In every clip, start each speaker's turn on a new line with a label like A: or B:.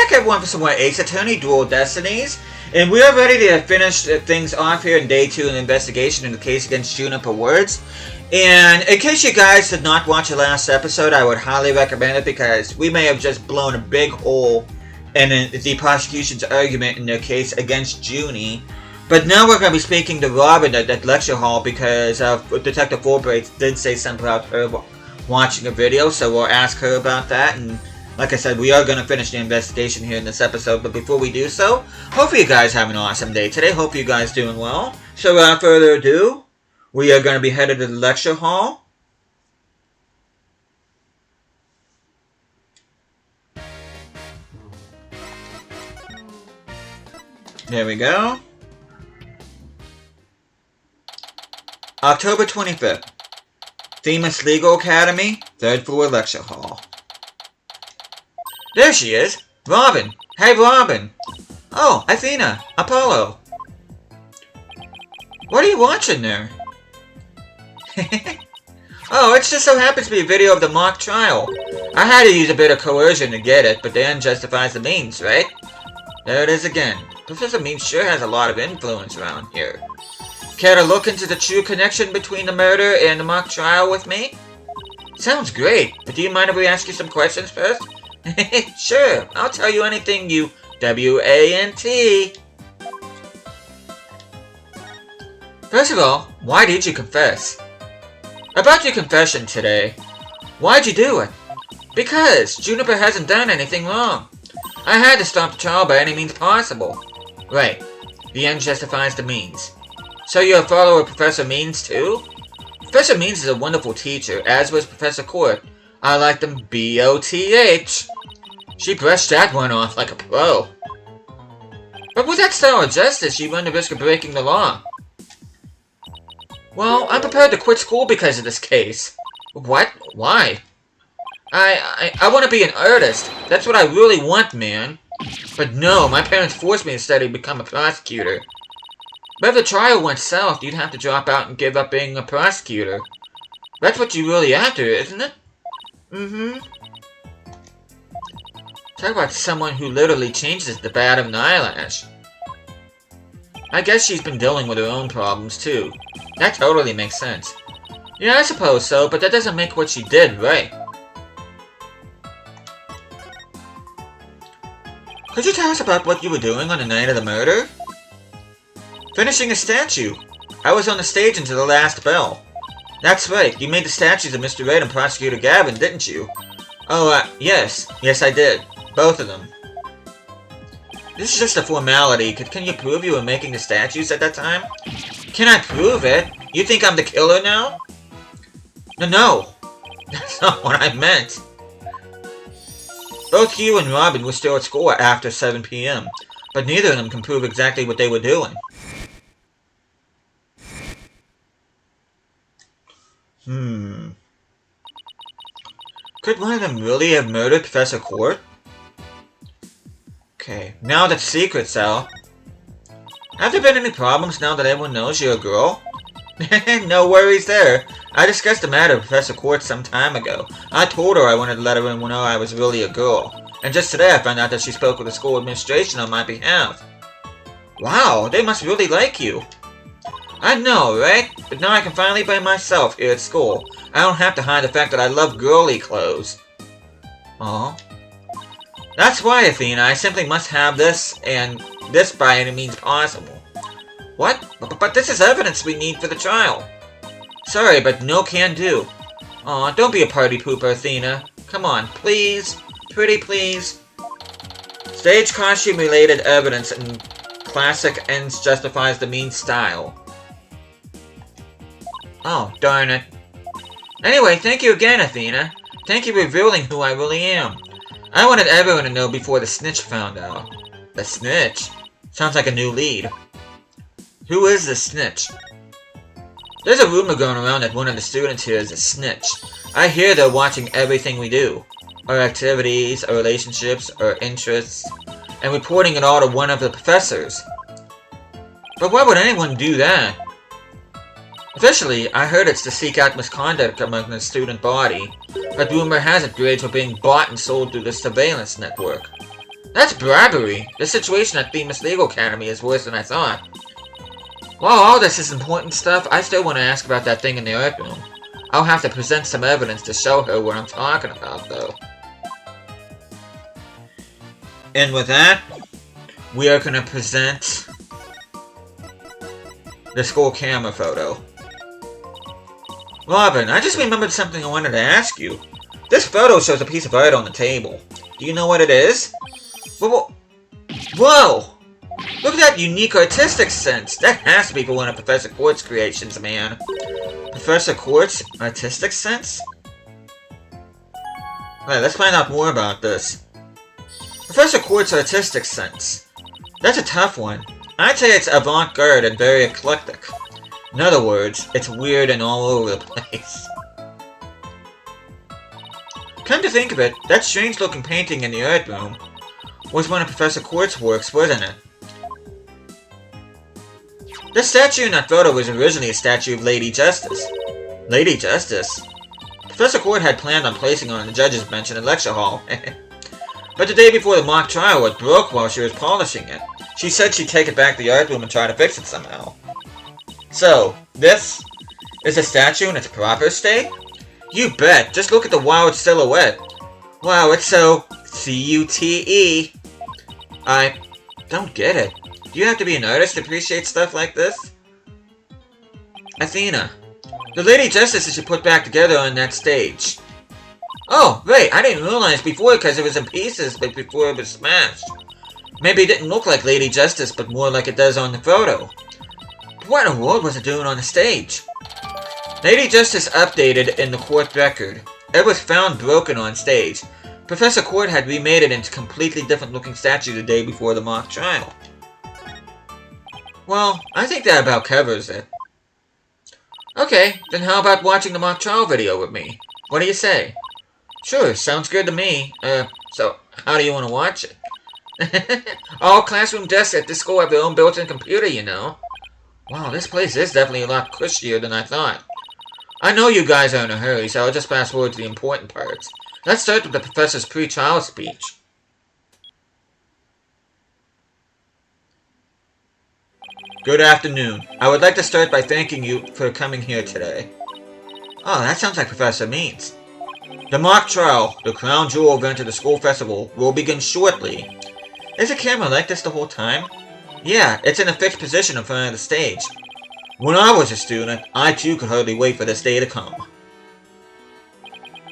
A: back everyone for some more Ace Attorney Dual Destinies, and we are ready to finish things off here in Day 2 in the investigation in the case against Juniper Woods. And in case you guys did not watch the last episode, I would highly recommend it because we may have just blown a big hole in the prosecution's argument in their case against Junie. But now we're going to be speaking to Robin at that lecture hall because Detective Fulbright did say something about her watching a video, so we'll ask her about that. And like I said, we are going to finish the investigation here in this episode, but before we do so, hope you guys have an awesome day today. Hope you guys doing well. So without further ado, we are going to be headed to the lecture hall. There we go. October 25th. Themis Legal Academy, 3rd floor lecture hall. There she is! Robin! Hey, Robin! Oh, Athena! Apollo! What are you watching there? Oh, it just so happens to be a video of the mock trial. I had to use a bit of coercion to get it, but the end justifies the means, right? There it is again. Professor Means sure has a lot of influence around here. Care to look into the true connection between the murder and the mock trial with me? Sounds great, but do you mind if we ask you some questions first? Sure, I'll tell you anything, you W-A-N-T. First of all, why did you confess? About your confession today. Why'd you do it? Because Juniper hasn't done anything wrong. I had to stop the trial by any means possible. Right. The end justifies the means. So you're a follower of Professor Means too? Professor Means is a wonderful teacher, as was Professor Court. I like them B-O-T-H. She brushed that one off like a pro. But with that style of justice, you run the risk of breaking the law. Well, I'm prepared to quit school because of this case. What? Why? I want to be an artist. That's what I really want, man. But no, my parents forced me to study to become a prosecutor. But if the trial went south, you'd have to drop out and give up being a prosecutor. That's what you're really after, isn't it? Mm-hmm. Talk about someone who literally changes the bat of an eyelash. I guess she's been dealing with her own problems, too. That totally makes sense. Yeah, I suppose so, but that doesn't make what she did right. Could you tell us about what you were doing on the night of the murder? Finishing a statue. I was on the stage until the last bell. That's right, you made the statues of Mr. Red and Prosecutor Gavin, didn't you? Oh, yes. Yes, I did. Both of them. This is just a formality. Can you prove you were making the statues at that time? Can I prove it? You think I'm the killer now? No. That's not what I meant. Both you and Robin were still at school after 7 p.m., but neither of them can prove exactly what they were doing. Could one of them really have murdered Professor Court? Okay, now that secret's out. Have there been any problems now that everyone knows you're a girl? No worries there. I discussed the matter with Professor Court some time ago. I told her I wanted to let everyone know I was really a girl. And just today I found out that she spoke with the school administration on my behalf. Wow, they must really like you. I know, right? But now I can finally be myself here at school. I don't have to hide the fact that I love girly clothes. Aw. That's why, Athena, I simply must have this, and this by any means possible. What? But this is evidence we need for the trial. Sorry, but no can do. Aw, don't be a party pooper, Athena. Come on, please. Pretty please. Stage costume related evidence in classic ends justifies the mean style. Oh, darn it. Anyway, thank you again, Athena. Thank you for revealing who I really am. I wanted everyone to know before the snitch found out. The snitch? Sounds like a new lead. Who is the snitch? There's a rumor going around that one of the students here is a snitch. I hear they're watching everything we do. Our activities, our relationships, our interests, and reporting it all to one of the professors. But why would anyone do that? Officially, I heard it's to seek out misconduct among the student body, but rumor has it grades were being bought and sold through the surveillance network. That's bribery. The situation at Themis Legal Academy is worse than I thought. While all this is important stuff, I still want to ask about that thing in the art room. I'll have to present some evidence to show her what I'm talking about, though. And with that, we are going to present the school camera photo. Robin, I just remembered something I wanted to ask you. This photo shows a piece of art on the table. Do you know what it is? Whoa! Look at that unique artistic sense. That has to be for one of Professor Quartz's creations, man. Professor Quartz? Artistic sense? Alright, let's find out more about this. Professor Quartz's artistic sense. That's a tough one. I'd say it's avant-garde and very eclectic. In other words, it's weird and all over the place. Come to think of it, that strange-looking painting in the art room was one of Professor Quartz's works, wasn't it? The statue in that photo was originally a statue of Lady Justice. Lady Justice? Professor Quartz had planned on placing her on the judge's bench in the lecture hall. But the day before the mock trial, it broke while she was polishing it. She said she'd take it back to the art room and try to fix it somehow. So, this is a statue in its proper state? You bet! Just look at the wild silhouette. Wow, it's so C-U-T-E. I don't get it. Do you have to be an artist to appreciate stuff like this? Athena. The Lady Justice is put back together on that stage. Oh, right, I didn't realize before because it was in pieces, but before it was smashed. Maybe it didn't look like Lady Justice, but more like it does on the photo. But what in the world was it doing on the stage? Lady Justice updated in the court record. It was found broken on stage. Professor Quartz had remade it into a completely different looking statue the day before the mock trial. Well, I think that about covers it. Okay, then how about watching the mock trial video with me? What do you say? Sure, sounds good to me. So, how do you want to watch it? All classroom desks at this school have their own built-in computer, you know. Wow, this place is definitely a lot cushier than I thought. I know you guys are in a hurry, so I'll just fast forward to the important parts. Let's start with the professor's pre-trial speech. Good afternoon. I would like to start by thanking you for coming here today. Oh, that sounds like Professor Means. The mock trial, the crown jewel event of the school festival, will begin shortly. Is the camera like this the whole time? Yeah, it's in a fixed position in front of the stage. When I was a student, I too could hardly wait for this day to come.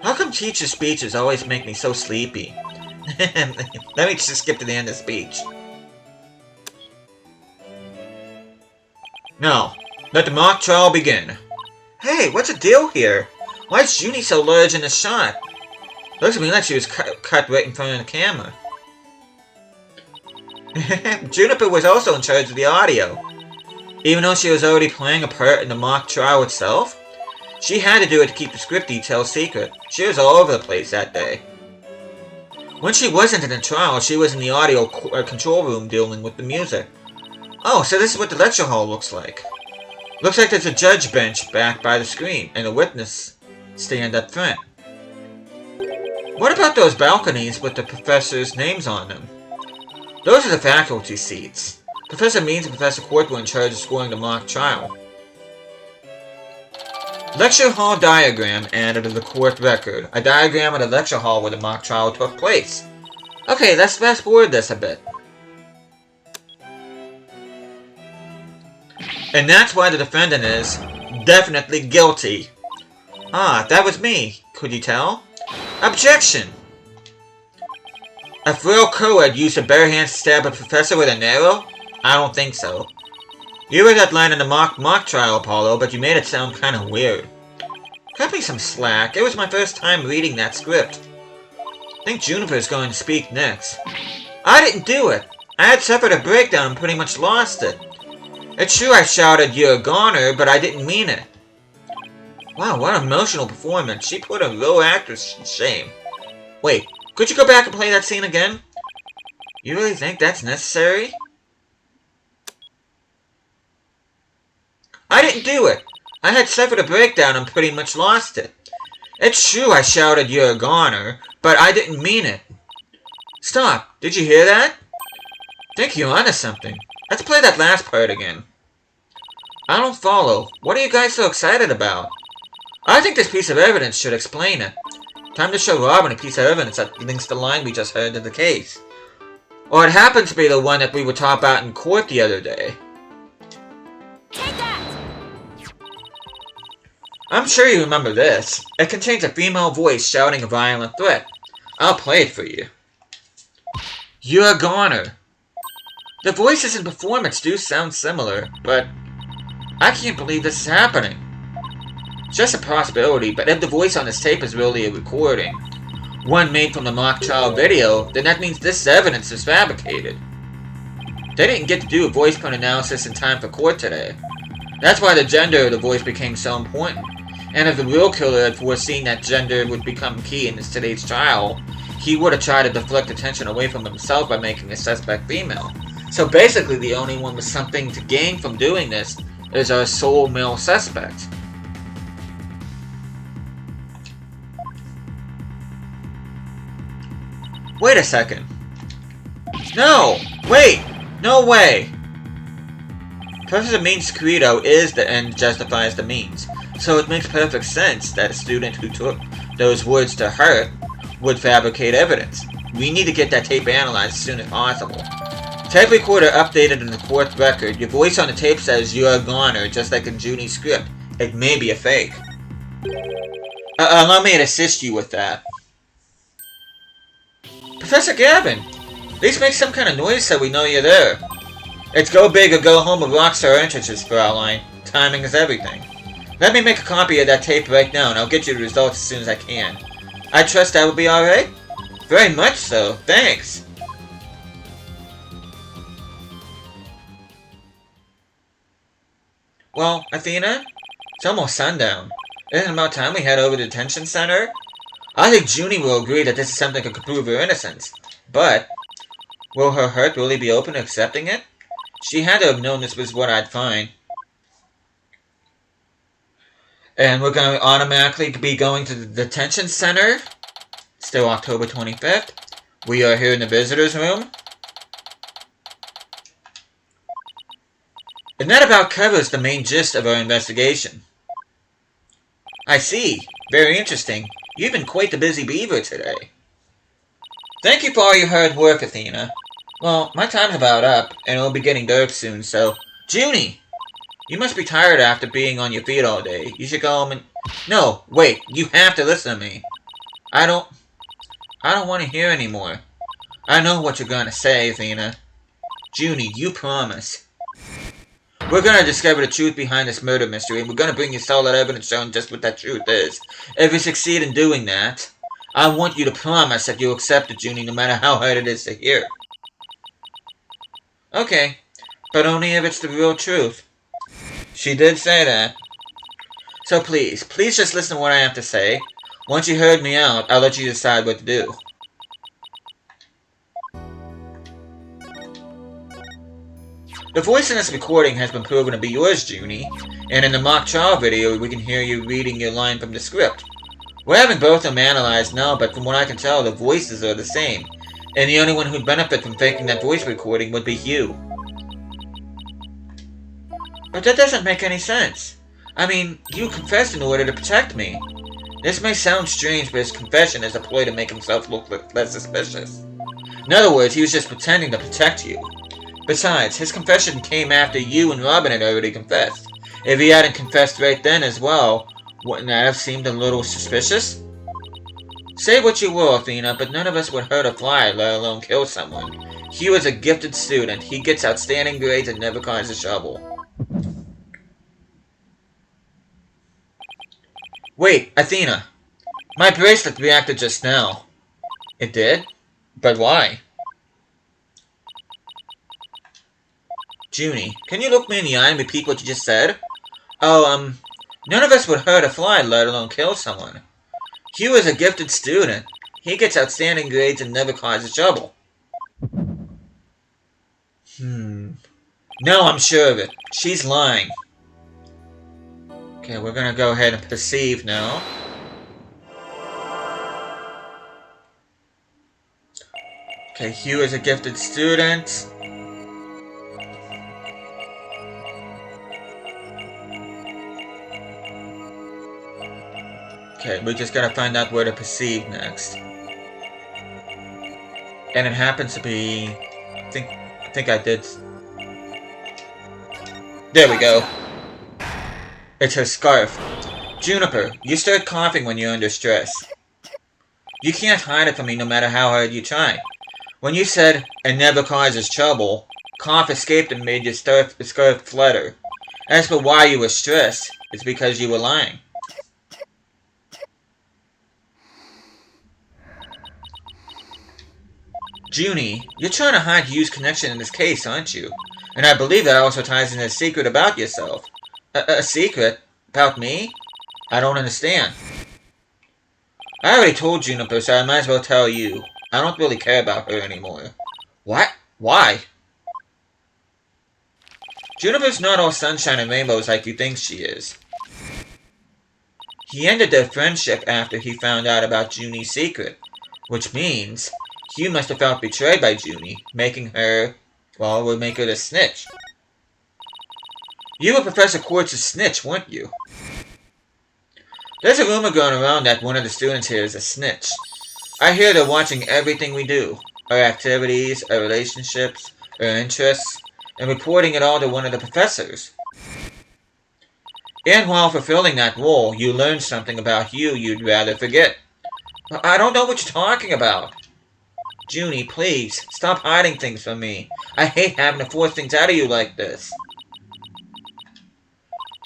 A: How come teacher speeches always make me so sleepy? Let me just skip to the end of the speech. Now, let the mock trial begin. Hey, what's the deal here? Why is Junie so large in the shot? Looks to me like she was cut right in front of the camera. Juniper was also in charge of the audio. Even though she was already playing a part in the mock trial itself, she had to do it to keep the script details secret. She was all over the place that day. When she wasn't in the trial, she was in the audio control room dealing with the music. Oh, so this is what the lecture hall looks like. Looks like there's a judge bench back by the screen, and a witness stand up front. What about those balconies with the professors' names on them? Those are the faculty seats. Professor Means and Professor Quartz were in charge of scoring the mock trial. Lecture hall diagram added to the court record. A diagram of the lecture hall where the mock trial took place. Okay, let's fast forward this a bit. And that's why the defendant is definitely guilty. Ah, that was me. Could you tell? Objection! A frail co-ed used a bare hand to stab a professor with an arrow? I don't think so. You read that line in the mock trial, Apollo, but you made it sound kind of weird. Cut me some slack. It was my first time reading that script. I think Juniper's going to speak next. I didn't do it. I had suffered a breakdown and pretty much lost it. It's true I shouted, "You're a goner," but I didn't mean it. Wow, what an emotional performance. She put a real actress to shame. Wait, could you go back and play that scene again? You really think that's necessary? I didn't do it. I had suffered a breakdown and pretty much lost it. It's true I shouted, "You're a goner," but I didn't mean it. Stop! Did you hear that? Think you're onto something. Let's play that last part again. I don't follow. What are you guys so excited about? I think this piece of evidence should explain it. Time to show Robin a piece of evidence that links the line we just heard to the case. Or it happens to be the one that we were taught about in court the other day.
B: Take that!
A: I'm sure you remember this. It contains a female voice shouting a violent threat. I'll play it for you. You're a goner. The voices in performance do sound similar, but I can't believe this is happening. It's just a possibility, but if the voice on this tape is really a recording, one made from the mock trial video, then that means this evidence is fabricated. They didn't get to do a voice print analysis in time for court today. That's why the gender of the voice became so important. And if the real killer had foreseen that gender would become key in today's trial, he would have tried to deflect attention away from himself by making the suspect female. So basically the only one with something to gain from doing this is our sole male suspect. Wait a second. No! Wait! No way! Professor Means' credo is the end justifies the means, so it makes perfect sense that a student who took those words to heart would fabricate evidence. We need to get that tape analyzed as soon as possible. Tape recorder updated in the court record. Your voice on the tape says you're a goner, just like in Junie's script. It may be a fake. Allow me to assist you with that. Professor Gavin! At least make some kind of noise so we know you're there. It's go big or go home with rockstar entrances, Fraulein. Timing is everything. Let me make a copy of that tape right now, and I'll get you the results as soon as I can. I trust that will be alright? Very much so, thanks. Well, Athena, it's almost sundown. Isn't it about time we head over to the detention center? I think Junie will agree that this is something that could prove her innocence. But, will her heart really be open to accepting it? She had to have known this was what I'd find. And we're going to automatically be going to the detention center. Still October 25th. We are here in the visitor's room. And that about covers the main gist of our investigation. I see. Very interesting. You've been quite the busy beaver today. Thank you for all your hard work, Athena. Well, my time's about up, and it'll be getting dark soon, so... Junie! You must be tired after being on your feet all day. You should go home and... No, wait, you have to listen to me. I don't want to hear anymore. I know what you're gonna say, Athena. Junie, you promise. We're gonna discover the truth behind this murder mystery, and we're gonna bring you solid evidence showing just what that truth is. If we succeed in doing that, I want you to promise that you'll accept it, Junie, no matter how hard it is to hear. Okay, but only if it's the real truth. She did say that. So please just listen to what I have to say. Once you heard me out, I'll let you decide what to do. The voice in this recording has been proven to be yours, Junie, and in the mock trial video we can hear you reading your line from the script. We're having both of them analyzed now, but from what I can tell, the voices are the same, and the only one who'd benefit from faking that voice recording would be you. But that doesn't make any sense. I mean, you confessed in order to protect me. This may sound strange, but his confession is a ploy to make himself look less suspicious. In other words, he was just pretending to protect you. Besides, his confession came after you and Robin had already confessed. If he hadn't confessed right then as well, wouldn't that have seemed a little suspicious? Say what you will, Athena, but none of us would hurt a fly, let alone kill someone. Hugh is a gifted student. He gets outstanding grades and never causes trouble. Wait, Athena. My bracelet reacted just now. It did? But why? Junie, can you look me in the eye and repeat what you just said? Oh, none of us would hurt a fly, let alone kill someone. Hugh is a gifted student. He gets outstanding grades and never causes trouble. No, I'm sure of it. She's lying. Okay, we're gonna go ahead and perceive now. Okay, Hugh is a gifted student. Okay, we just gotta find out where to perceive next. And it happens to be... I think I did... There we go. It's her scarf. Juniper, you start coughing when you're under stress. You can't hide it from me no matter how hard you try. When you said, "it never causes trouble," cough escaped and made your scarf flutter. As for why you were stressed, it's because you were lying. Junie, you're trying to hide Hugh's connection in this case, aren't you? And I believe that also ties in a secret about yourself. A secret? About me? I don't understand. I already told Juniper, so I might as well tell you. I don't really care about her anymore. What? Why? Juniper's not all sunshine and rainbows like you think she is. He ended their friendship after he found out about Junie's secret, which means Hugh must have felt betrayed by Junie, making her, well, would make her the snitch. You were Professor Quartz's snitch, weren't you? There's a rumor going around that one of the students here is a snitch. I hear they're watching everything we do, our activities, our relationships, our interests, and reporting it all to one of the professors. And while fulfilling that role, you learned something about you you'd rather forget. I don't know what you're talking about. Junie, please, stop hiding things from me. I hate having to force things out of you like this.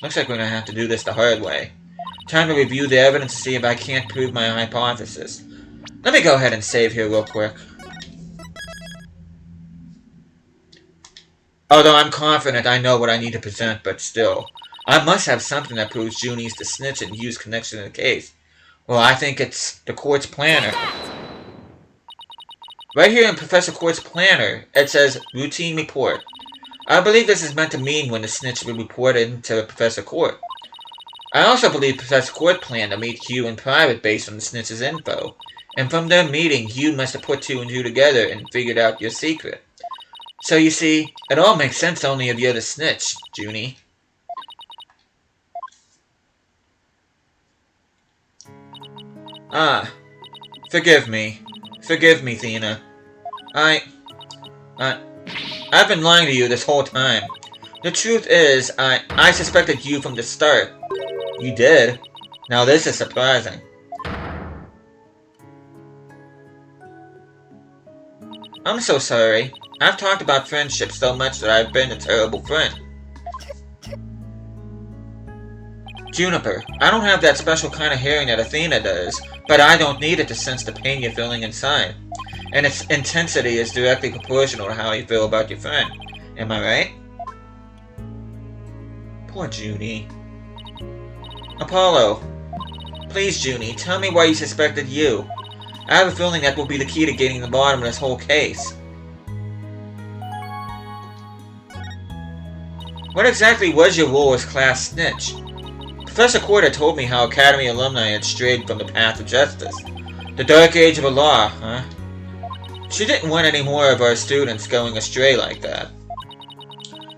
A: Looks like we're gonna have to do this the hard way. Time to review the evidence to see if I can't prove my hypothesis. Let me go ahead and save here real quick. Although I'm confident I know what I need to present, but still. I must have something that proves Junie's the snitch and Hugh's connection in the case. Well, I think it's the Quartz Planner. Right here in Professor Quartz Planner, it says, routine report. I believe this is meant to mean when the snitch will be reported to Professor Quartz. I also believe Professor Quartz planned to meet Hugh in private based on the snitch's info. And from their meeting, Hugh must have put two and two together and figured out your secret. So you see, it all makes sense only if you're the snitch, Junie. Ah, forgive me. Forgive me, Thena. I've been lying to you this whole time. The truth is, I suspected you from the start. You did? Now this is surprising. I'm so sorry. I've talked about friendship so much that I've been a terrible friend. Juniper, I don't have that special kind of hearing that Athena does, but I don't need it to sense the pain you're feeling inside. And its intensity is directly proportional to how you feel about your friend. Am I right? Poor Junie. Apollo. Please, Junie, tell me why you suspected you. I have a feeling that will be the key to getting to the bottom of this whole case. What exactly was your role as class snitch? Professor Quarter told me how Academy alumni had strayed from the path of justice. The dark age of the law, huh? She didn't want any more of our students going astray like that.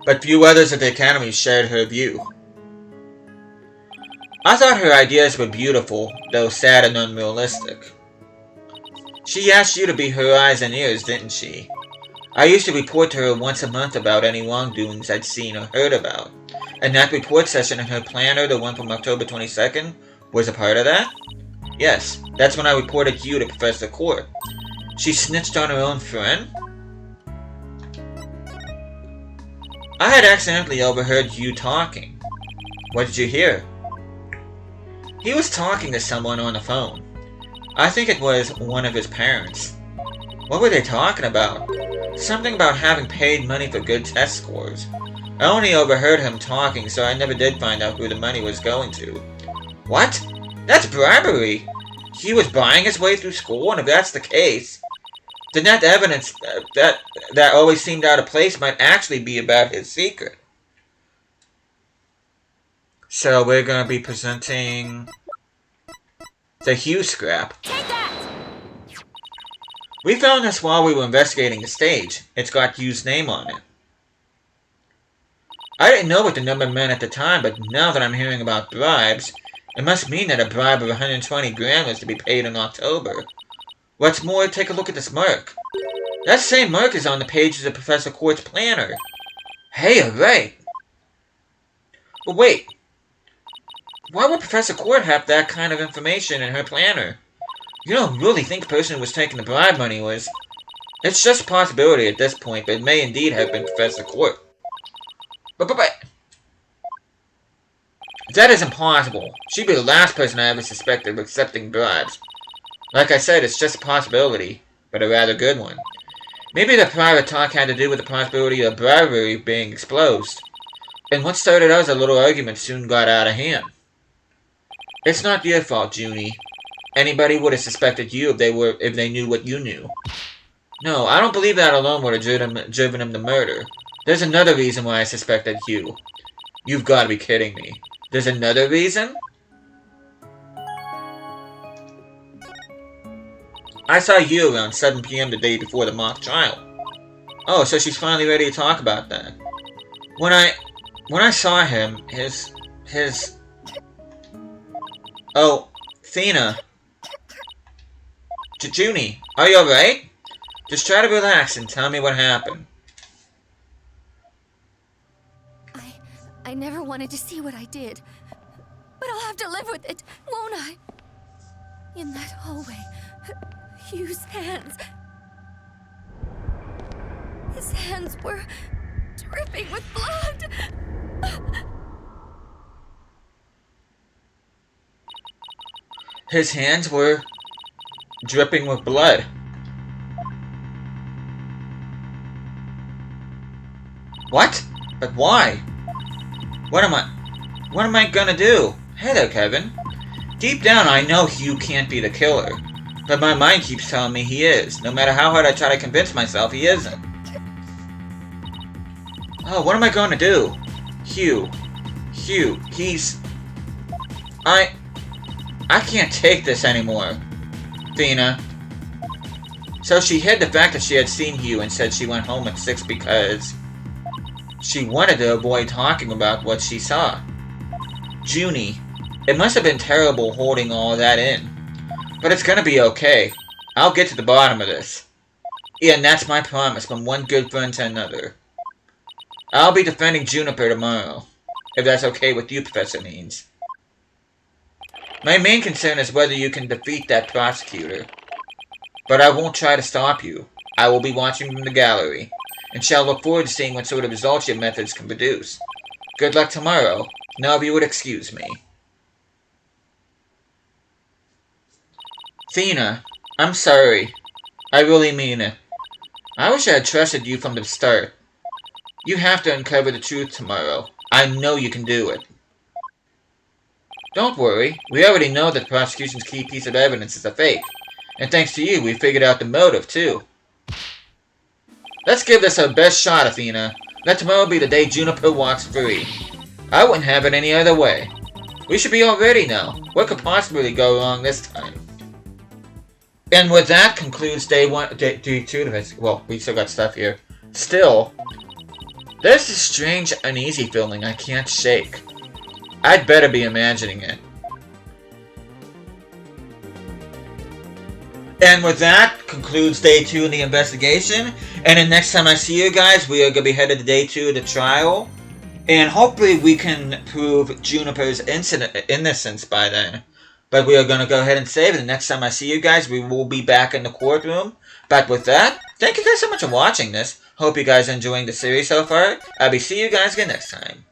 A: But few others at the Academy shared her view. I thought her ideas were beautiful, though sad and unrealistic. She asked you to be her eyes and ears, didn't she? I used to report to her once a month about any wrongdoings I'd seen or heard about. And that report session in her planner, the one from October 22nd, was a part of that? Yes, that's when I reported you to Professor Court. She snitched on her own friend? I had accidentally overheard you talking. What did you hear? He was talking to someone on the phone. I think it was one of his parents. What were they talking about? Something about having paid money for good test scores. I only overheard him talking, so I never did find out who the money was going to. What? That's bribery! He was buying his way through school, and if that's the case, then that evidence that always seemed out of place might actually be about his secret. So we're going to be presenting the Hugh scrap.
B: Take that!
A: We found this while we were investigating the stage. It's got Yu's name on it. I didn't know what the number meant at the time, but now that I'm hearing about bribes, it must mean that a bribe of 120 grand was to be paid in October. What's more, take a look at this mark. That same mark is on the pages of Professor Quart's planner. Hey, you're right. But wait. Why would Professor Quart have that kind of information in her planner? You don't really think the person who was taking the bribe money was... It's just a possibility at this point, but it may indeed have been Professor Quart. But... That is impossible. She'd be the last person I ever suspected of accepting bribes. Like I said, it's just a possibility, but a rather good one. Maybe the private talk had to do with the possibility of bribery being exposed. And what started out as a little argument soon got out of hand. It's not your fault, Junie. Anybody would have suspected you if they knew what you knew. No, I don't believe that alone would have driven him to murder. There's another reason why I suspected Hugh. You've got to be kidding me. There's another reason? I saw you around 7 p.m. the day before the mock trial. Oh, so she's finally ready to talk about that. When I saw him, his... Oh, Thena. Junie, are you alright? Just try to relax and tell me what happened.
B: I never wanted to see what I did. But I'll have to live with it, won't I? In that hallway, Hugh's hands... His hands were dripping with blood.
A: His hands were dripping with blood. What? But why? What am I gonna do? Hey there, Kevin. Deep down, I know Hugh can't be the killer. But my mind keeps telling me he is. No matter how hard I try to convince myself, he isn't. Oh, what am I gonna do? Hugh, he's... I can't take this anymore, Thena. So she hid the fact that she had seen Hugh and said she went home at 6 because she wanted to avoid talking about what she saw. Junie, it must have been terrible holding all that in. But it's gonna be okay. I'll get to the bottom of this. Yeah, and that's my promise from one good friend to another. I'll be defending Juniper tomorrow, if that's okay with you, Professor Means. My main concern is whether you can defeat that prosecutor. But I won't try to stop you. I will be watching from the gallery, and shall look forward to seeing what sort of results your methods can produce. Good luck tomorrow. Now if you would excuse me. Thena, I'm sorry. I really mean it. I wish I had trusted you from the start. You have to uncover the truth tomorrow. I know you can do it. Don't worry. We already know that the prosecution's key piece of evidence is a fake. And thanks to you, we figured out the motive, too. Let's give this our best shot, Athena. Let tomorrow be the day Juniper walks free. I wouldn't have it any other way. We should be all ready now. What could possibly go wrong this time? And with that concludes day 2 of it. Well, we still got stuff here. Still, there's this strange, uneasy feeling I can't shake. I'd better be imagining it. And with that concludes day 2 in the investigation. And then next time I see you guys, we are going to be headed to day 2 of the trial. And hopefully we can prove Juniper's innocence by then. But we are going to go ahead and save it. And next time I see you guys, we will be back in the courtroom. But with that, thank you guys so much for watching this. Hope you guys are enjoying the series so far. I'll be seeing you guys again next time.